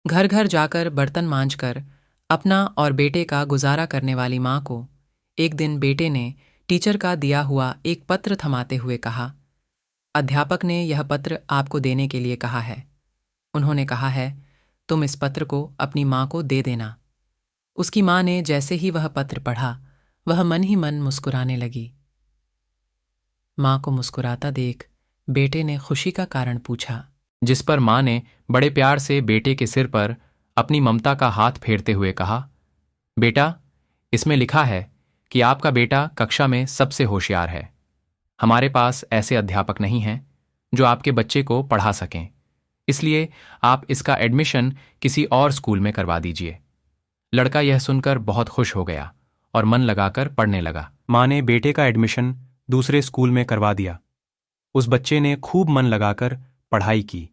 घर घर जाकर बर्तन मांजकर अपना और बेटे का गुजारा करने वाली माँ को एक दिन बेटे ने टीचर का दिया हुआ एक पत्र थमाते हुए कहा, अध्यापक ने यह पत्र आपको देने के लिए कहा है। उन्होंने कहा है, तुम इस पत्र को अपनी माँ को दे देना। उसकी माँ ने जैसे ही वह पत्र पढ़ा, वह मन ही मन मुस्कुराने लगी। माँ को मुस्कुराता देख बेटे ने खुशी का कारण पूछा, जिस पर माँ ने बड़े प्यार से बेटे के सिर पर अपनी ममता का हाथ फेरते हुए कहा, बेटा, इसमें लिखा है कि आपका बेटा कक्षा में सबसे होशियार है। हमारे पास ऐसे अध्यापक नहीं हैं जो आपके बच्चे को पढ़ा सकें, इसलिए आप इसका एडमिशन किसी और स्कूल में करवा दीजिए। लड़का यह सुनकर बहुत खुश हो गया और मन लगाकर पढ़ने लगा। माँ ने बेटे का एडमिशन दूसरे स्कूल में करवा दिया। उस बच्चे ने खूब मन लगाकर पढ़ाई की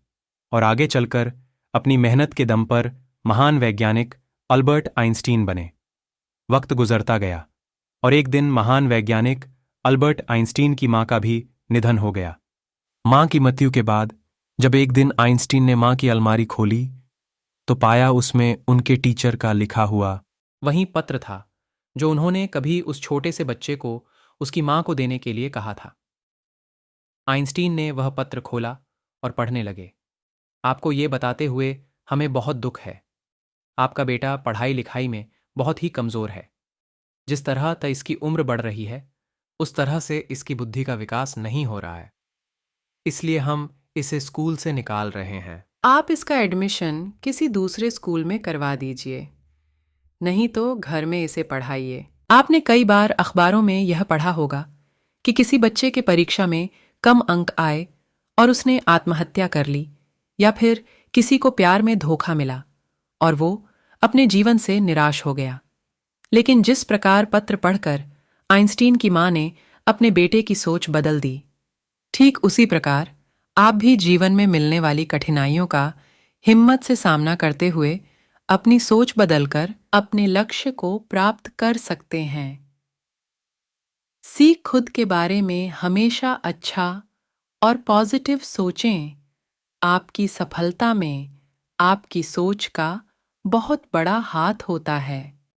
और आगे चलकर अपनी मेहनत के दम पर महान वैज्ञानिक अल्बर्ट आइंस्टीन बने। वक्त गुजरता गया और एक दिन महान वैज्ञानिक अल्बर्ट आइंस्टीन की माँ का भी निधन हो गया। माँ की मृत्यु के बाद जब एक दिन आइंस्टीन ने माँ की अलमारी खोली तो पाया उसमें उनके टीचर का लिखा हुआ वहीं पत्र था जो उन्होंने कभी उस छोटे से बच्चे को उसकी माँ को देने के लिए कहा था। आइंस्टीन ने वह पत्र खोला और पढ़ने लगे। आपको ये बताते हुए हमें बहुत दुख है। आपका बेटा पढ़ाई लिखाई में बहुत ही कमज़ोर है। जिस तरह तक इसकी उम्र बढ़ रही है, उस तरह से इसकी बुद्धि का विकास नहीं हो रहा है। इसलिए हम इसे स्कूल से निकाल रहे हैं। आप इसका एडमिशन किसी दूसरे स्कूल में करवा दीजिए, नहीं तो घर में इसे पढ़ाइए। आपने कई बार अखबारों में यह पढ़ा होगा कि किसी बच्चे के परीक्षा में कम अंक आए और उसने आत्महत्या कर ली, या फिर किसी को प्यार में धोखा मिला और वो अपने जीवन से निराश हो गया। लेकिन जिस प्रकार पत्र पढ़कर आइंस्टीन की माँ ने अपने बेटे की सोच बदल दी, ठीक उसी प्रकार आप भी जीवन में मिलने वाली कठिनाइयों का हिम्मत से सामना करते हुए अपनी सोच बदलकर अपने लक्ष्य को प्राप्त कर सकते हैं। सीख खुद के बारे में हमेशा अच्छा और पॉजिटिव सोचें। आपकी सफलता में आपकी सोच का बहुत बड़ा हाथ होता है।